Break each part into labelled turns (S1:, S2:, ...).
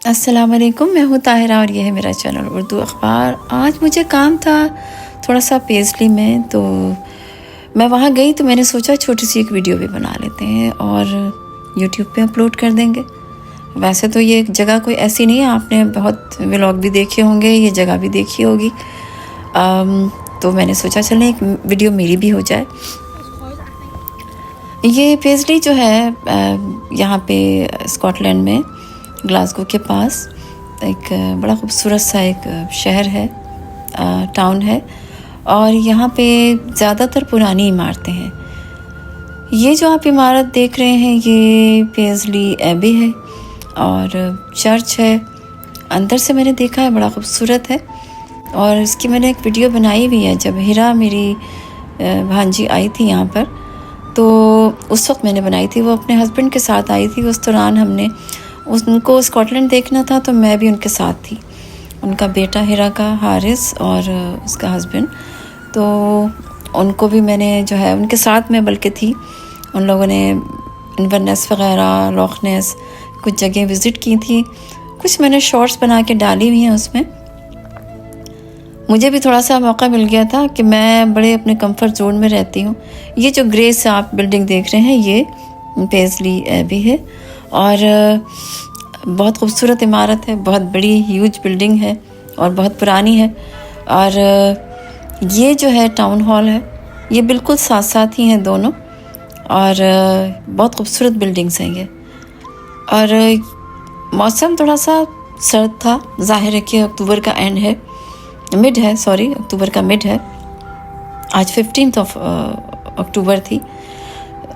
S1: अस्सलाम वालेकुम, मैं हूँ ताहिरा और ये है मेरा चैनल उर्दू अखबार। आज मुझे काम था थोड़ा सा पेजली में, तो मैं वहाँ गई तो मैंने सोचा छोटी सी एक वीडियो भी बना लेते हैं और यूट्यूब पे अपलोड कर देंगे। वैसे तो ये जगह कोई ऐसी नहीं है, आपने बहुत व्लॉग भी देखे होंगे, ये जगह भी देखी होगी। तो मैंने सोचा चलें एक वीडियो मेरी भी हो जाए। ये पेजली जो है यहाँ पे स्कॉटलैंड में ग्लासगो के पास एक बड़ा खूबसूरत सा एक शहर है, टाउन है, और यहाँ पे ज़्यादातर पुरानी इमारतें हैं। ये जो आप इमारत देख रहे हैं ये पेजली एबी है और चर्च है। अंदर से मैंने देखा है, बड़ा खूबसूरत है और इसकी मैंने एक वीडियो बनाई भी है। जब हिरा मेरी भांजी आई थी यहाँ पर तो उस वक्त मैंने बनाई थी। वो अपने हस्बैंड के साथ आई थी। उस दौरान हमने उनको स्कॉटलैंड देखना था तो मैं भी उनके साथ थी। उनका बेटा हिरा का हारिस और उसका हस्बैंड, तो उनको भी मैंने जो है उनके साथ में बल्कि थी। उन लोगों ने इन्वरनेस वगैरह, लॉकनेस, कुछ जगह विज़िट की थी। कुछ मैंने शॉर्ट्स बना के डाली हुई हैं उसमें। मुझे भी थोड़ा सा मौका मिल गया था कि मैं बड़े अपने कंफर्ट जोन में रहती हूँ। ये जो ग्रे से आप बिल्डिंग देख रहे हैं ये पेजली एबी है और बहुत खूबसूरत इमारत है, बहुत बड़ी ह्यूज बिल्डिंग है और बहुत पुरानी है। और ये जो है टाउन हॉल है, ये बिल्कुल साथ साथ ही हैं दोनों और बहुत खूबसूरत बिल्डिंग्स हैं ये। और मौसम थोड़ा सा सर्द था, जाहिर है कि अक्टूबर का एंड है, मिड है, सॉरी अक्टूबर का मिड है। आज 15 अक्टूबर थी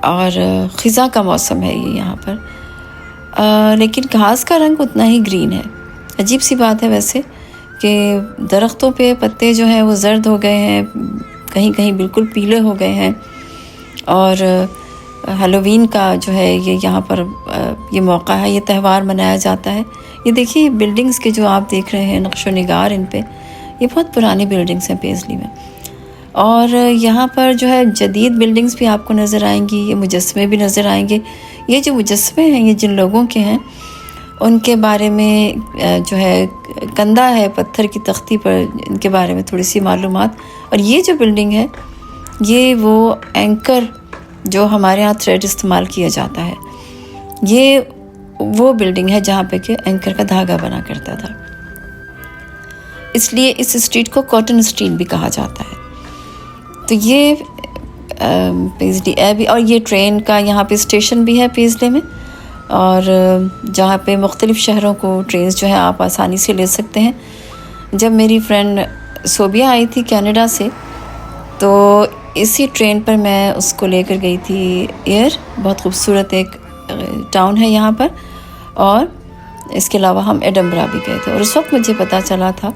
S1: और ख़िज़ा का मौसम है ये यहाँ पर। लेकिन घास का रंग उतना ही ग्रीन है। अजीब सी बात है वैसे कि दरख्तों पे पत्ते जो हैं वो जर्द हो गए हैं, कहीं कहीं बिल्कुल पीले हो गए हैं। और हेलोवीन का जो है ये यहाँ पर ये मौका है, ये त्यौहार मनाया जाता है। ये देखिए बिल्डिंग्स के जो आप देख रहे हैं नक्शो निगार इन पे, ये बहुत पुरानी बिल्डिंग्स हैं पेजली में। और यहाँ पर जो है जदीद बिल्डिंग्स भी आपको नज़र आएंगी, ये मुजस्मे भी नज़र आएंगे। ये जो मुजस्मे हैं ये जिन लोगों के हैं उनके बारे में जो है कंधा है पत्थर की तख्ती पर, इनके बारे में थोड़ी सी मालूमात। और ये जो बिल्डिंग है ये वो एंकर जो हमारे यहाँ थ्रेड इस्तेमाल किया जाता है, ये वो बिल्डिंग है जहाँ पे कि एंकर का धागा बना करता था। इसलिए इस स्ट्रीट को कॉटन स्ट्रीट भी कहा जाता है। तो ये पेजली एबी, और ये ट्रेन का यहाँ पे स्टेशन भी है पेजली में, और जहाँ पे मुख्तलिफ़ शहरों को ट्रेन जो है आप आसानी से ले सकते हैं। जब मेरी फ्रेंड सोबिया आई थी कनाडा से तो इसी ट्रेन पर मैं उसको लेकर गई थी एयर। बहुत खूबसूरत एक टाउन है यहाँ पर, और इसके अलावा हम एडनबरा भी गए थे। और उस वक्त मुझे पता चला था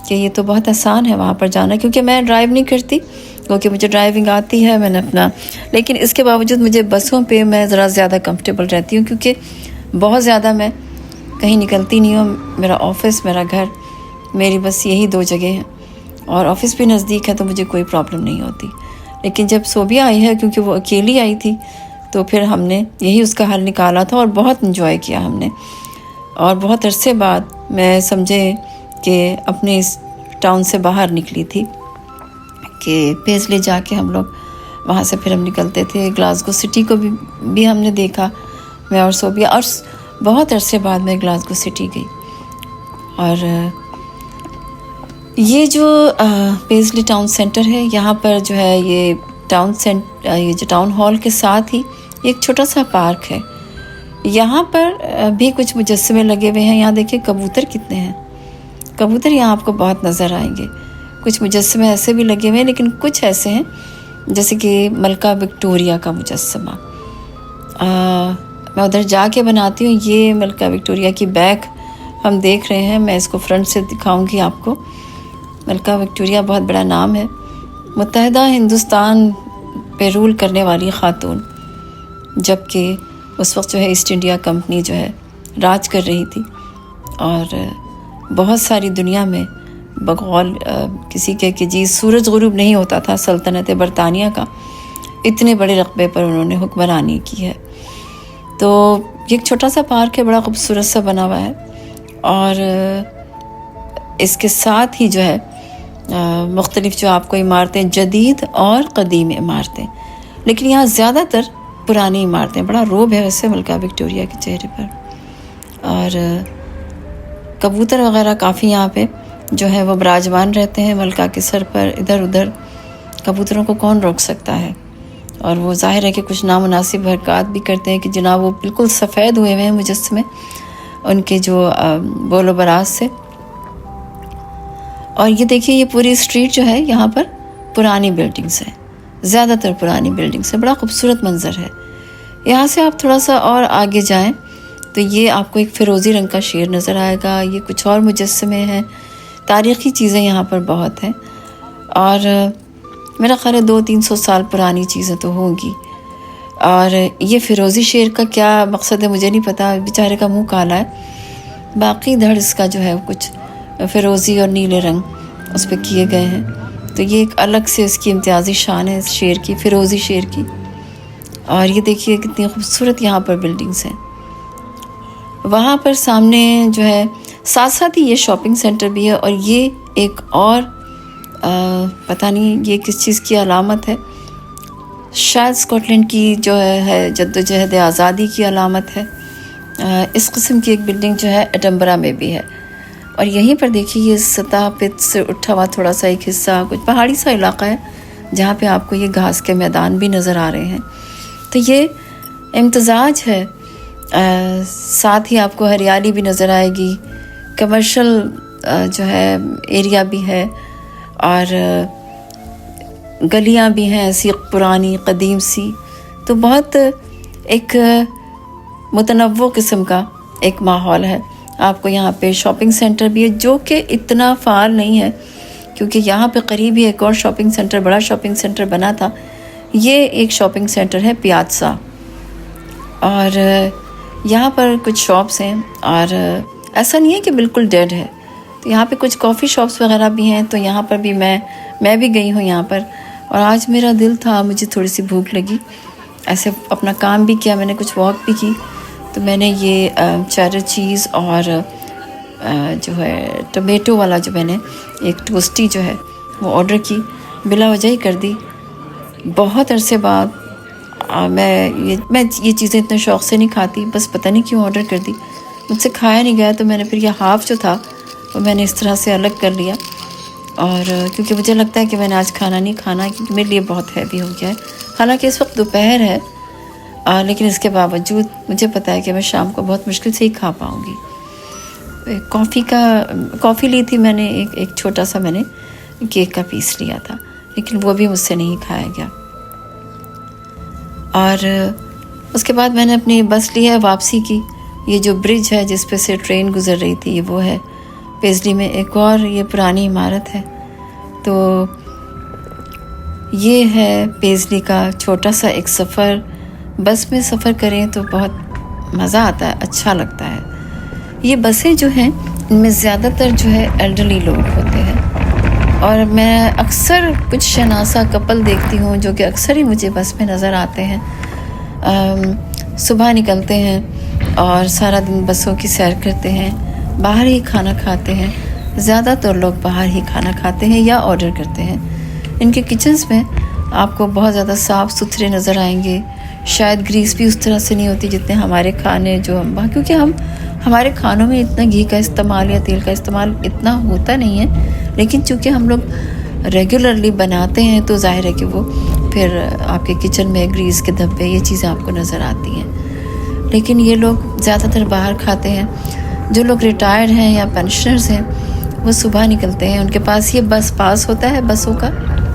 S1: कि ये तो बहुत आसान है वहाँ पर जाना, क्योंकि मैं ड्राइव नहीं करती, क्योंकि मुझे ड्राइविंग आती है मैंने अपना। लेकिन इसके बावजूद मुझे बसों पे मैं ज़रा ज़्यादा कंफर्टेबल रहती हूँ, क्योंकि बहुत ज़्यादा मैं कहीं निकलती नहीं हूँ। मेरा ऑफ़िस, मेरा घर, मेरी बस यही दो जगह हैं, और ऑफ़िस भी नज़दीक है तो मुझे कोई प्रॉब्लम नहीं होती। लेकिन जब सोबिया आई है, क्योंकि वो अकेली आई थी, तो फिर हमने यही उसका हल निकाला था और बहुत इन्जॉय किया हमने। और बहुत अरसे बाद मैं समझे कि अपने इस टाउन से बाहर निकली थी कि पेजली जाके हम लोग वहाँ से फिर हम निकलते थे। ग्लासगो सिटी को भी हमने देखा, मैं और सोबिया, और बहुत अरसे बाद मैं ग्लासगो सिटी गई। और ये जो पेजली टाउन सेंटर है, यहाँ पर जो है ये जो टाउन हॉल के साथ ही एक छोटा सा पार्क है। यहाँ पर भी कुछ मुजस्समे लगे हुए हैं। यहाँ देखिए कबूतर कितने हैं, कबूतर यहाँ आपको बहुत नज़र आएंगे। कुछ मुजस्समे ऐसे भी लगे हुए हैं, लेकिन कुछ ऐसे हैं जैसे कि मलका विक्टोरिया का मुजस्समा। मैं उधर जाके बनाती हूँ। ये मलका विक्टोरिया की बैग हम देख रहे हैं, मैं इसको फ्रंट से दिखाऊंगी आपको। मलका विक्टोरिया बहुत बड़ा नाम है, मुत्तहिदा हिंदुस्तान पे रूल करने वाली ख़ातून, जबकि उस वक्त जो है ईस्ट इंडिया कंपनी जो है राज कर रही थी। और बहुत सारी दुनिया में बगौल किसी के कि जी सूरज गुरूब नहीं होता था सल्तनत बरतानिया का, इतने बड़े रकबे पर उन्होंने हुक्मरानी की है। तो ये एक छोटा सा पार्क है, बड़ा खूबसूरत सा बना हुआ है। और इसके साथ ही जो है मुख्तलिफ जो आपको इमारतें, जदीद और क़दीम इमारतें, लेकिन यहाँ ज़्यादातर पुरानी इमारतें। बड़ा रोब है वैसे मलका विक्टोरिया के चेहरे पर। और कबूतर वगैरह काफ़ी यहाँ पे जो है वो विराजमान रहते हैं मलका के सर पर। इधर उधर कबूतरों को कौन रोक सकता है। और वो जाहिर है कि कुछ नामुनासिब हरकत भी करते हैं कि जनाब वो बिल्कुल सफ़ेद हुए हुए हैं मुजस्समे उनके जो बोलो बराज से। और ये देखिए, ये पूरी स्ट्रीट जो है यहाँ पर पुरानी बिल्डिंग्स है, ज़्यादातर पुरानी बिल्डिंग्स है। बड़ा खूबसूरत मंज़र है। यहाँ से आप थोड़ा सा और आगे जाएं तो ये आपको एक फ़िरोज़ी रंग का शेर नज़र आएगा। ये कुछ और मुजस्समे हैं, तारीख़ी चीज़ें यहाँ पर बहुत हैं। और मेरा ख़्याल है 200-300 साल पुरानी चीज़ें तो होंगी। और ये फ़िरोज़ी शेर का क्या मकसद है मुझे नहीं पता, बेचारे का मुँह काला है। बाकी धड़ इसका जो है कुछ फ़िरोज़ी और नीले रंग उस पर किए गए हैं। तो ये एक अलग से इसकी इम्तियाज़ी शान है इस शेर की, फ़िरोज़ी शेर की। और ये देखिए कितनी खूबसूरत यहाँ पर बिल्डिंग्स हैं। वहाँ पर सामने जो है साथ साथ ही ये शॉपिंग सेंटर भी है। और ये एक और पता नहीं ये किस चीज़ की अलामत है, शायद स्कॉटलैंड की जो है जद्दोजहद आज़ादी की अलामत है। इस किस्म की एक बिल्डिंग जो है एडम्बरा में भी है। और यहीं पर देखिए ये सतह पे से उठा हुआ थोड़ा सा एक हिस्सा, कुछ पहाड़ी सा इलाका है जहाँ पे आपको ये घास के मैदान भी नज़र आ रहे हैं। तो ये इम्तज़ाज है। साथ ही आपको हरियाली भी नज़र आएगी, कमर्शियल जो है एरिया भी है और गलियाँ भी हैं ऐसी पुरानी क़दीम सी। तो बहुत एक मुतनव्वो किस्म का एक माहौल है। आपको यहाँ पे शॉपिंग सेंटर भी है जो कि इतना फ़ाल नहीं है, क्योंकि यहाँ पे करीब ही एक और शॉपिंग सेंटर, बड़ा शॉपिंग सेंटर बना था। ये एक शॉपिंग सेंटर है पियाज़ा। और यहाँ पर कुछ शॉप्स हैं और ऐसा नहीं है कि बिल्कुल डेड है। तो यहाँ पे कुछ कॉफ़ी शॉप्स वगैरह भी हैं। तो यहाँ पर भी मैं भी गई हूँ यहाँ पर। और आज मेरा दिल था, मुझे थोड़ी सी भूख लगी, ऐसे अपना काम भी किया, मैंने कुछ वॉक भी की। तो मैंने ये चेडर चीज़ और जो है टमेटो वाला जो मैंने एक टोस्टी जो है वो ऑर्डर की, बिला वजह ही कर दी। बहुत अरसे बाद मैं ये चीज़ें इतने शौक़ से नहीं खाती, बस पता नहीं क्यों ऑर्डर कर दी। मुझसे खाया नहीं गया तो मैंने फिर ये हाफ़ जो था वो मैंने इस तरह से अलग कर लिया। और क्योंकि मुझे लगता है कि मैंने आज खाना नहीं खाना, क्योंकि मेरे लिए बहुत हैवी हो गया है। हालांकि इस वक्त दोपहर है, लेकिन इसके बावजूद मुझे पता है कि मैं शाम को बहुत मुश्किल से ही खा पाऊँगी। कॉफ़ी ली थी मैंने, एक छोटा सा मैंने केक का पीस लिया था, लेकिन वो भी मुझसे नहीं खाया गया। और उसके बाद मैंने अपनी बस ली है वापसी की। ये जो ब्रिज है जिस पे से ट्रेन गुज़र रही थी, ये वो है। पेजली में एक और ये पुरानी इमारत है। तो ये है पेजली का छोटा सा एक सफ़र। बस में सफ़र करें तो बहुत मज़ा आता है, अच्छा लगता है। ये बसें जो हैं इनमें ज़्यादातर जो है एल्डरली लोग होते हैं। और मैं अक्सर कुछ शनासा कपल देखती हूँ जो कि अक्सर ही मुझे बस में नज़र आते हैं। सुबह निकलते हैं और सारा दिन बसों की सैर करते हैं, बाहर ही खाना खाते हैं। ज़्यादातर लोग बाहर ही खाना खाते हैं या ऑर्डर करते हैं। इनके किचन्स में आपको बहुत ज़्यादा साफ़ सुथरे नज़र आएंगे। शायद ग्रीस भी उस तरह से नहीं होती जितने हमारे खाने जो हम, क्योंकि हमारे खानों में इतना घी का इस्तेमाल या तेल का इस्तेमाल इतना होता नहीं है। लेकिन चूँकि हम लोग रेगुलरली बनाते हैं तो जाहिर है कि वो फिर आपके किचन में ग्रीस के धब्बे, ये चीज़ें आपको नज़र आती हैं। लेकिन ये लोग ज़्यादातर बाहर खाते हैं। जो लोग रिटायर्ड हैं या पेंशनर्स हैं वो सुबह निकलते हैं, उनके पास ये बस पास होता है बसों का,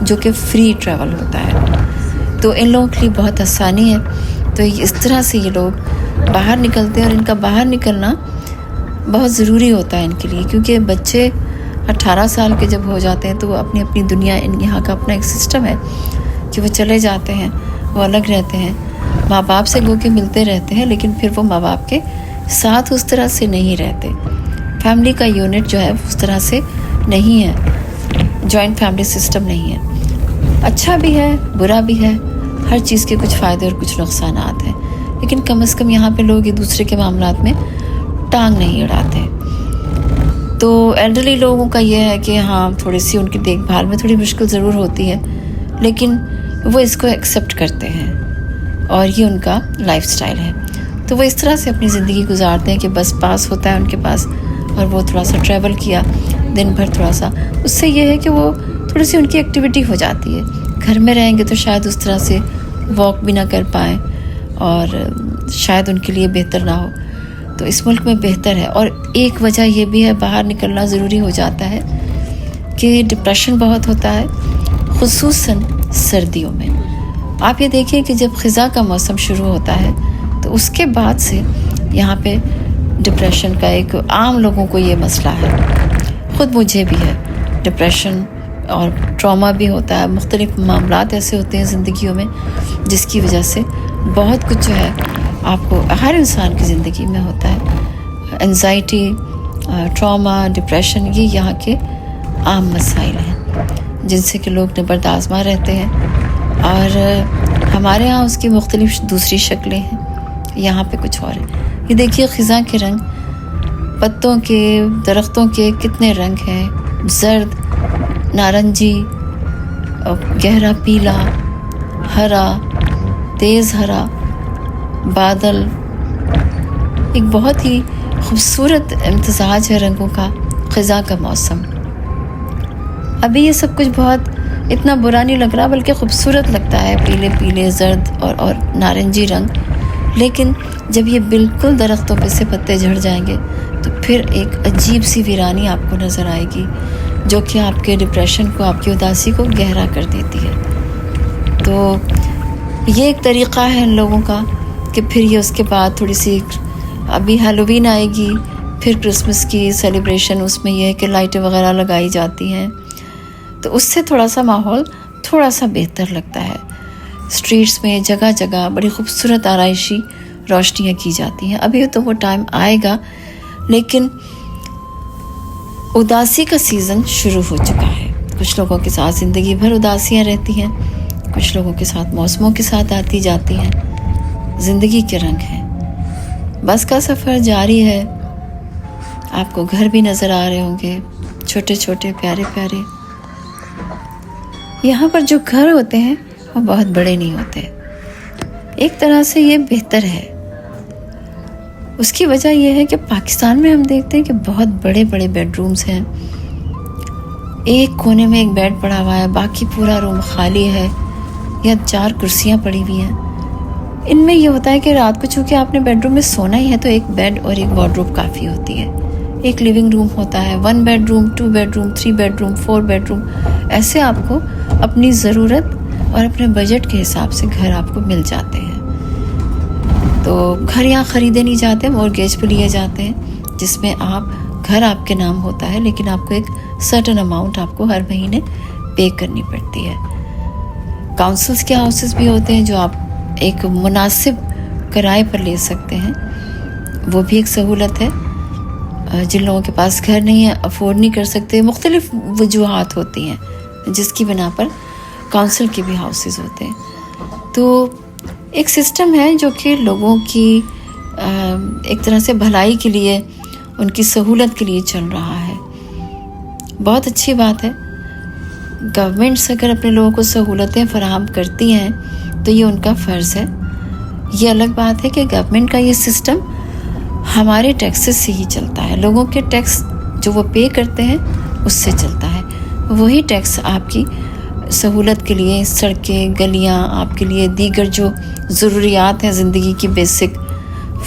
S1: जो कि फ्री ट्रैवल होता है। तो इन लोगों के लिए बहुत आसानी है। तो इस तरह से ये लोग बाहर निकलते हैं। और इनका बाहर निकलना बहुत ज़रूरी होता है इनके लिए, क्योंकि बच्चे 18 साल के जब हो जाते हैं तो वो अपनी अपनी दुनिया, यहाँ का अपना एक सिस्टम है कि वो चले जाते हैं, वो अलग रहते हैं, माँ बाप से गो के मिलते रहते हैं, लेकिन फिर वो माँ बाप के साथ उस तरह से नहीं रहते। फैमिली का यूनिट जो है उस तरह से नहीं है, जॉइंट फैमिली सिस्टम नहीं है। अच्छा भी है, बुरा भी है, हर चीज़ के कुछ फ़ायदे और कुछ नुकसानात हैं। लेकिन कम से कम यहाँ पे लोग एक दूसरे के मामलात में टांग नहीं अड़ाते। तो एल्डरली लोगों का ये है कि हाँ, थोड़ी सी उनकी देखभाल में थोड़ी मुश्किल ज़रूर होती है, लेकिन वो इसको एक्सेप्ट करते हैं और ये उनका लाइफस्टाइल है। तो वो इस तरह से अपनी ज़िंदगी गुजारते हैं कि बस पास होता है उनके पास और वो थोड़ा सा ट्रैवल किया दिन भर, थोड़ा सा उससे ये है कि वो थोड़ी सी उनकी एक्टिविटी हो जाती है। घर में रहेंगे तो शायद उस तरह से वॉक भी ना कर पाएँ और शायद उनके लिए बेहतर ना हो। तो इस मुल्क में बेहतर है। और एक वजह ये भी है, बाहर निकलना ज़रूरी हो जाता है कि डिप्रेशन बहुत होता है, खुसूसन सर्दियों में। आप ये देखिए कि जब ख़िज़ा का मौसम शुरू होता है तो उसके बाद से यहाँ पे डिप्रेशन का एक आम लोगों को ये मसला है। ख़ुद मुझे भी है डिप्रेशन और ट्रॉमा भी होता है। मुख्तलिफ़ मामलात ऐसे होते हैं ज़िंदगियों में जिसकी वजह से बहुत कुछ जो है आपको हर इंसान की ज़िंदगी में होता है। एंजाइटी, ट्रॉमा, डिप्रेशन, ये यहाँ के आम मसाइल हैं जिनसे कि लोग नबर्दाज़मा रहते हैं। और हमारे यहाँ उसकी मुख्तलिफ़ दूसरी शक्लें हैं, यहाँ पे कुछ और है। ये देखिए ख़िज़ा के रंग, पत्तों के, दरख्तों के कितने रंग हैं, ज़र्द, नारंगी, गहरा पीला, हरा, तेज़ हरा, बादल, एक बहुत ही खूबसूरत इम्तिज़ाज है रंगों का ख़िज़ा का मौसम। अभी ये सब कुछ बहुत इतना बुरा नहीं लग रहा, बल्कि खूबसूरत लगता है, पीले पीले, ज़र्द और नारंगी रंग। लेकिन जब ये बिल्कुल दरख्तों पे से पत्ते झड़ जाएंगे तो फिर एक अजीब सी वीरानी आपको नज़र आएगी जो कि आपके डिप्रेशन को, आपकी उदासी को गहरा कर देती है। तो ये एक तरीक़ा है इन लोगों का कि फिर ये उसके बाद थोड़ी सी, अभी हैलोवीन आएगी, फिर क्रिसमस की सेलिब्रेशन, उसमें यह है कि लाइटें वगैरह लगाई जाती हैं, तो उससे थोड़ा सा माहौल थोड़ा सा बेहतर लगता है। स्ट्रीट्स में जगह जगह बड़ी खूबसूरत आराइशी रोशनियाँ की जाती हैं। अभी तो वो टाइम आएगा, लेकिन उदासी का सीज़न शुरू हो चुका है। कुछ लोगों के साथ ज़िंदगी भर उदासियाँ रहती हैं, कुछ लोगों के साथ मौसमों के साथ आती जाती हैं। ज़िंदगी के रंग हैं। बस का सफ़र जारी है। आपको घर भी नज़र आ रहे होंगे, छोटे छोटे प्यारे प्यारे। यहाँ पर जो घर होते हैं वो बहुत बड़े नहीं होते। एक तरह से ये बेहतर है। उसकी वजह यह है कि पाकिस्तान में हम देखते हैं कि बहुत बड़े बड़े बेडरूम्स हैं। एक कोने में एक बेड पड़ा हुआ है, बाकी पूरा रूम खाली है या 4 कुर्सियाँ पड़ी हुई हैं। इनमें यह होता है कि रात को चूँकि आपने बेडरूम में सोना ही है तो एक बेड और एक वार्डरोब काफ़ी होती है। एक लिविंग रूम होता है, 1 बेडरूम, 2 बेडरूम, 3 बेडरूम, 4 बेडरूम, ऐसे आपको अपनी ज़रूरत और अपने बजट के हिसाब से घर आपको मिल जाते हैं। तो घर यहाँ ख़रीदे नहीं जाते, मॉर्गेज पे लिए जाते हैं, जिसमें आप घर आपके नाम होता है, लेकिन आपको एक सर्टेन अमाउंट आपको हर महीने पे करनी पड़ती है। काउंसिल्स के हाउसेस भी होते हैं जो आप एक मुनासिब किराए पर ले सकते हैं, वो भी एक सहूलत है। जिन लोगों के पास घर नहीं है, अफोर्ड नहीं कर सकते, मुख्तलिफ वजूहात होती हैं जिसकी बिना पर काउंसिल के भी हाउसेस होते हैं। तो एक सिस्टम है जो कि लोगों की एक तरह से भलाई के लिए, उनकी सहूलत के लिए चल रहा है। बहुत अच्छी बात है। गवर्नमेंट्स अगर अपने लोगों को सहूलतें फराहम करती हैं तो ये उनका फ़र्ज़ है। ये अलग बात है कि गवर्नमेंट का ये सिस्टम हमारे टैक्सेस से ही चलता है। लोगों के टैक्स जो वो पे करते हैं उससे चलता है। वही टैक्स आपकी सहूलत के लिए, सड़कें, गलियां, आपके लिए दीगर जो ज़रूरियात हैं ज़िंदगी की बेसिक,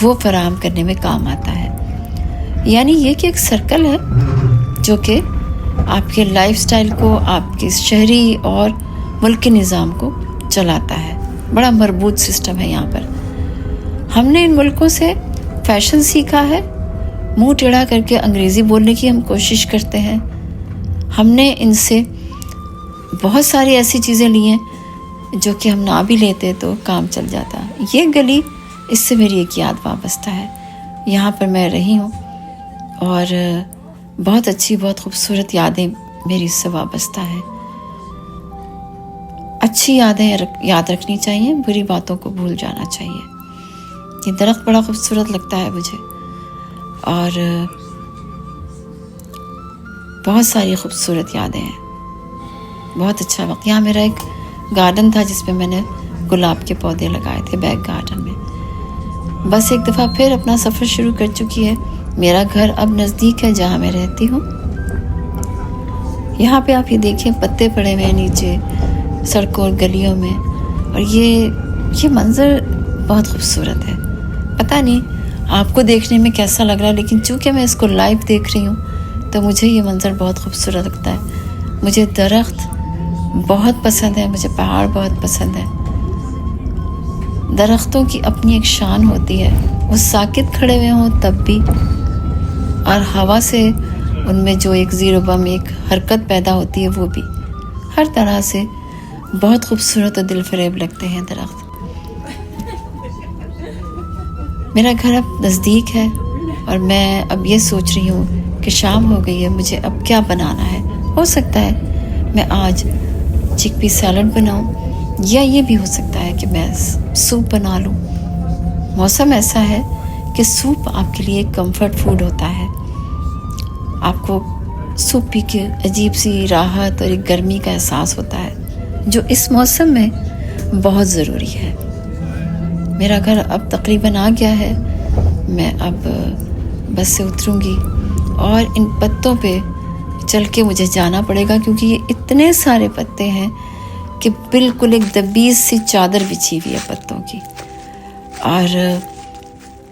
S1: वो फराहम करने में काम आता है। यानी ये कि एक सर्कल है जो कि आपके लाइफस्टाइल को, आपके शहरी और मुल्की निज़ाम को चलाता है। बड़ा मरबूत सिस्टम है यहाँ पर। हमने इन मुल्कों से फ़ैशन सीखा है, मुंह टेढ़ा करके अंग्रेज़ी बोलने की हम कोशिश करते हैं। हमने इनसे बहुत सारी ऐसी चीज़ें ली हैं जो कि हम ना भी लेते तो काम चल जाता। ये गली, इससे मेरी एक याद वाबस्ता है। यहाँ पर मैं रही हूँ और बहुत अच्छी, बहुत खूबसूरत यादें मेरी इससे वाबस्ता है। अच्छी यादें याद रखनी चाहिए, बुरी बातों को भूल जाना चाहिए। ये दरख्त बड़ा खूबसूरत लगता है मुझे और बहुत सारी खूबसूरत यादें हैं। बहुत अच्छा वक्त। यहाँ मेरा एक गार्डन था जिसमें मैंने गुलाब के पौधे लगाए थे, बैक गार्डन में। बस एक दफ़ा फिर अपना सफ़र शुरू कर चुकी है। मेरा घर अब नज़दीक है जहाँ मैं रहती हूँ। यहाँ पे आप ये देखें, पत्ते पड़े हुए हैं नीचे सड़कों और गलियों में, और ये मंज़र बहुत खूबसूरत है। पता नहीं आपको देखने में कैसा लग रहा है, लेकिन चूँकि मैं इसको लाइव देख रही हूँ तो मुझे ये मंज़र बहुत खूबसूरत लगता है। मुझे दरख्त बहुत पसंद है, मुझे पहाड़ बहुत पसंद है। दरख्तों की अपनी एक शान होती है, वो साकित खड़े हुए हों तब भी, और हवा से उनमें जो एक ज़ीरो बम एक हरकत पैदा होती है वो भी। हर तरह से बहुत खूबसूरत और दिलफरेब लगते हैं दरख्त। मेरा घर अब नज़दीक है और मैं अब ये सोच रही हूँ कि शाम हो गई है, मुझे अब क्या बनाना है। हो सकता है मैं आज चिकपी सैलड बनाऊँ, या ये भी हो सकता है कि मैं सूप बना लूँ। मौसम ऐसा है कि सूप आपके लिए एक कंफर्ट फूड होता है। आपको सूप पी के अजीब सी राहत और एक गर्मी का एहसास होता है, जो इस मौसम में बहुत ज़रूरी है। मेरा घर अब तकरीबन आ गया है। मैं अब बस से उतरूँगी और इन पत्तों पे चल के मुझे जाना पड़ेगा, क्योंकि ये इतने सारे पत्ते हैं कि बिल्कुल एक दबीज़ सी चादर बिछी हुई है पत्तों की। और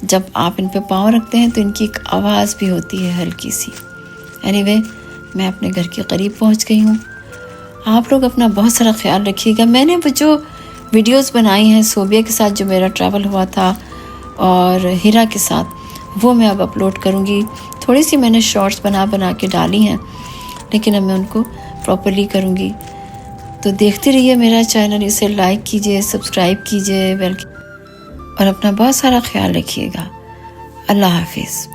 S1: जब आप इन पे पाँव रखते हैं तो इनकी एक आवाज़ भी होती है हल्की सी। एनीवे, मैं अपने घर के करीब पहुंच गई हूँ। आप लोग अपना बहुत सारा ख्याल रखिएगा। मैंने वो जो वीडियोस बनाई हैं सोबिया के साथ, जो मेरा ट्रैवल हुआ था, और हिरा के साथ, वो मैं अब अपलोड करूँगी। थोड़ी सी मैंने शॉर्ट्स बना के डाली हैं, लेकिन अब मैं उनको प्रॉपरली करूँगी। तो देखते रहिए मेरा चैनल, इसे लाइक कीजिए, सब्सक्राइब कीजिए, और अपना बहुत सारा ख्याल रखिएगा। अल्लाह हाफिज़।